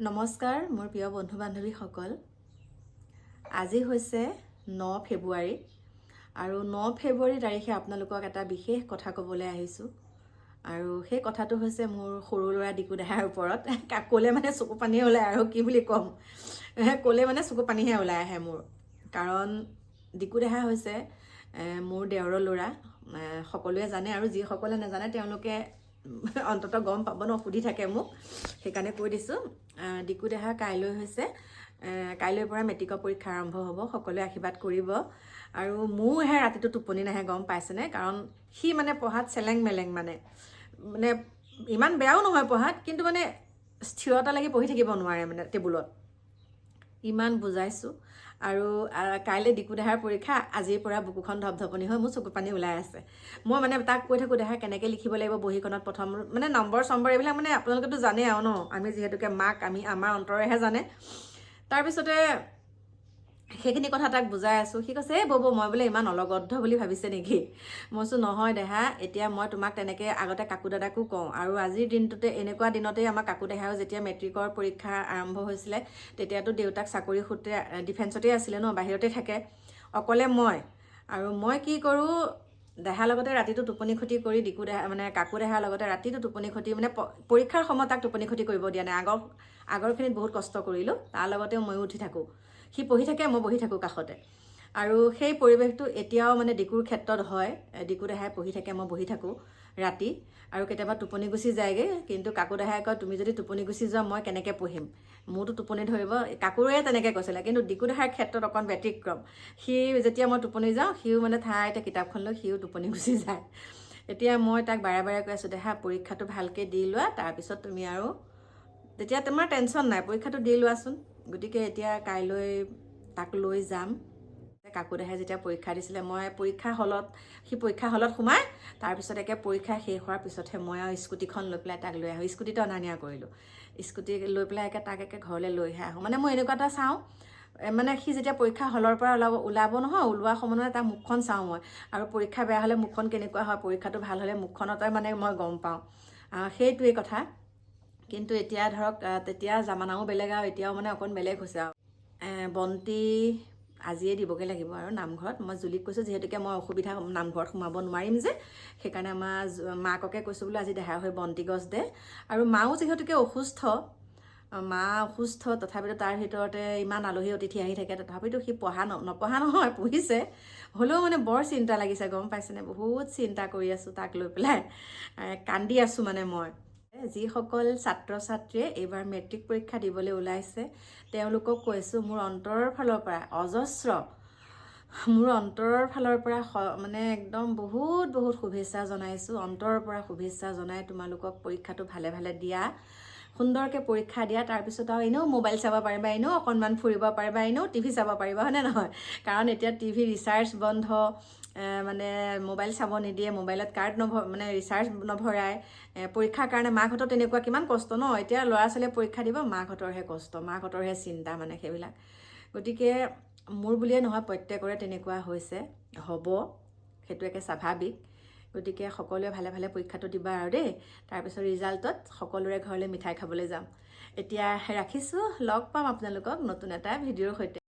নমস্কাৰ মোৰ প্ৰিয় বন্ধু বান্ধৱীসকল। আজি হৈছে 9 ফেব্ৰুৱাৰী আৰু 9 ফেব্ৰুৱাৰী তাৰিখে আপোনালোকক এটা বিশেষ কথা ক'বলৈ আহিছোঁ। আৰু সেই কথাটো হৈছে মোৰ সৰু ল'ৰা ডিকু দেহাৰ ওপৰত। ক'লে মানে চকু পানীয়ে ওলায় আৰু কি বুলি ক'ম, ক'লে মানে চকু পানীহে ওলাই আহে মোৰ। কাৰণ ডিকু দেহা হৈছে মোৰ দেওৰৰ ল'ৰা। সকলোৱে জানে আৰু যিসকলে নাজানে তেওঁলোকে অন্ততঃ গম পাব ন, সুধি থাকে মোক, সেইকাৰণে কৈ দিছোঁ। ডিকু দেহা কাইলৈৰ পৰা মেট্ৰিকৰ পৰীক্ষা আৰম্ভ হ'ব। সকলোৱে আশীৰ্বাদ কৰিব। আৰু মোৰহে ৰাতিটো টোপনি নাহে, গম পাইছেনে? কাৰণ সি মানে পঢ়াত চেলেং মেলেং, মানে ইমান বেয়াও নহয় পঢ়াত, কিন্তু মানে স্থিৰতা লাগি পঢ়ি থাকিব নোৱাৰে মানে টেবুলত। ইমান বুজাইছোঁ। আৰু কাইলৈ ডিকু দেহাৰ পৰীক্ষা, আজিৰ পৰা বুকুখন ধপধপনি হৈ মোৰ চকু পানী ওলাই আছে। মই মানে তাক কৈ থাকোঁ, দেহা কেনেকৈ লিখিব লাগিব বহীখনত, প্ৰথম মানে নম্বৰ এইবিলাক মানে আপোনালোকেতো জানেই আৰু ন, আমি যিহেতুকে মাক, আমাৰ অন্তৰেহে জানে। তাৰপিছতে সেইখিনি কথা তাক বুজাই আছোঁ। সি কৈছে, এই ব'ব মই বোলে ইমান অলগদ্ধ বুলি ভাবিছে নেকি? মই কৈছোঁ, নহয় দেহা, এতিয়া মই তোমাক তেনেকৈ আগতে কাকু দাদাকো কওঁ। আৰু আজিৰ দিনটোতে, এনেকুৱা দিনতেই আমাৰ কাকু দেহাও যেতিয়া মেট্ৰিকৰ পৰীক্ষা আৰম্ভ হৈছিলে, তেতিয়াতো দেউতাক চাকৰি সূত্ৰে ডিফেন্সতেই আছিলে ন, বাহিৰতে থাকে, অকলে মই। আৰু মই কি কৰোঁ, দেহাৰ লগতে ৰাতিটো টোপনি ক্ষতি কৰি, কাকু দেহাৰ লগতে ৰাতিটো টোপনি ক্ষতি, মানে পৰীক্ষাৰ সময়ত তাক টোপনি ক্ষতি কৰিব দিয়া নাই। আগৰখিনিত বহুত কষ্ট কৰিলোঁ, তাৰ লগতেও ময়ো উঠি থাকোঁ। সি পঢ়ি থাকে, মই বহি থাকোঁ কাষতে। আৰু সেই পৰিৱেশটো এতিয়াও মানে ডিকুৰ ক্ষেত্ৰত হয়। ডিকু দেহাই পঢ়ি থাকে, মই বহি থাকোঁ ৰাতি। আৰু কেতিয়াবা টোপনি গুচি যায়গৈ, কিন্তু কাকু দেহাই কয়, তুমি যদি টোপনি গুচি যোৱা মই কেনেকৈ পঢ়িম, মোৰতো টোপনি ধৰিব। কাকুৰে তেনেকৈ কৈছিলে, কিন্তু ডিকু দেহাৰ ক্ষেত্ৰত অকণ ব্যতিক্ৰম। সি যেতিয়া মই টোপনি যাওঁ, সিও মানে ঠাইতে কিতাপখন লৈ সিও টোপনি গুচি যায়। এতিয়া মই তাক বাৰে বাৰে কৈ আছোঁ, দেহা পৰীক্ষাটো ভালকৈ দি লোৱা, তাৰপিছত তুমি আৰু তেতিয়া তোমাৰ টেনশ্যন নাই, পৰীক্ষাটো দি লোৱাচোন। গতিকে এতিয়া কাইলৈ তাক লৈ যাম। কাকু দেহাই যেতিয়া পৰীক্ষা দিছিলে, মই সি পৰীক্ষা হলত সোমাই, তাৰপিছত পৰীক্ষা শেষ হোৱাৰ পিছতহে মই আৰু স্কুটিখন লৈ পেলাই তাক লৈ আহোঁ। স্কুটিটো অনা নিয়া কৰিলোঁ। স্কুটি লৈ পেলাই তাক ঘৰলৈ লৈহে আহোঁ। মানে মই এনেকুৱা এটা চাওঁ, মানে সি যেতিয়া পৰীক্ষা হলৰ পৰা ওলাব নহয়, ওলোৱা সময়ত তাৰ মুখখন চাওঁ মই। আৰু পৰীক্ষা বেয়া হ'লে মুখখন কেনেকুৱা হয়, পৰীক্ষাটো ভাল হ'লে মুখখনতে মানে মই গম পাওঁ। সেইটোৱেই কথা। কিন্তু এতিয়া ধৰক, তেতিয়া জামানাও বেলেগ আৰু এতিয়াও মানে অকণ বেলেগ হৈছে আৰু। বন্তি আজিয়ে দিবগৈ লাগিব আৰু নামঘৰত। মই জুলিক কৈছোঁ, যিহেতুকে মই অসুবিধা, নামঘৰত সোমাব নোৱাৰিম যে, সেইকাৰণে আমাৰ মাককে কৈছোঁ বোলো, আজি দেহাৰ হৈ বন্তি গছ দে। আৰু মাও যিহেতুকে অসুস্থ, তথাপিতো তাৰ ভিতৰতে ইমান আলহী অতিথি আহি থাকে, তথাপিতো সি নপঢ়া নহয়, পঢ়িছে। হ'লেও মানে বৰ চিন্তা লাগিছে, গম পাইছেনে? বহুত চিন্তা কৰি আছোঁ তাক লৈ পেলাই, কান্দি আছোঁ মানে মই। যিসকল ছাত্ৰ ছাত্ৰীয়ে এইবাৰ মেট্ৰিক পৰীক্ষা দিবলৈ ওলাইছে, তেওঁলোকক কৈছোঁ, মোৰ অন্তৰৰ ফালৰ পৰা মানে একদম বহুত শুভেচ্ছা জনাইছোঁ। অন্তৰৰ পৰা শুভেচ্ছা জনাই তোমালোকক পৰীক্ষাটো ভালে ভালে দিয়া, সুন্দৰকৈ পৰীক্ষা দিয়া। তাৰপিছত আৰু এনেও মোবাইল চাব পাৰিবা, এনেও অকণমান ফুৰিব পাৰিবা, এনেও টিভি চাব পাৰিবা, হয়নে নহয়? কাৰণ এতিয়া টিভি ৰিচাৰ্জ বন্ধ, মানে মোবাইল চাব নিদিয়ে, মোবাইলত ৰিচাৰ্জ নভৰাই। পৰীক্ষাৰ কাৰণে মাকহঁতৰ তেনেকুৱা কিমান কষ্ট ন। এতিয়া ল'ৰা ছোৱালীয়ে পৰীক্ষা দিব, মাকহঁতৰহে কষ্ট, মাকহঁতৰহে চিন্তা, মানে সেইবিলাক। গতিকে মোৰ বুলিয়ে নহয়, প্ৰত্যেকৰে তেনেকুৱা হৈছে, হ'ব, সেইটো স্বাভাৱিক। গতিকে সকলোৱে ভালে ভালে পৰীক্ষাটো দিবা আৰু দেই। তাৰপিছত ৰিজাল্টত সকলোৰে ঘৰলৈ মিঠাই খাবলৈ যাম। এতিয়া ৰাখিছোঁ, লগ পাম আপোনালোকক নতুন এটা ভিডিঅ'ৰ সৈতে।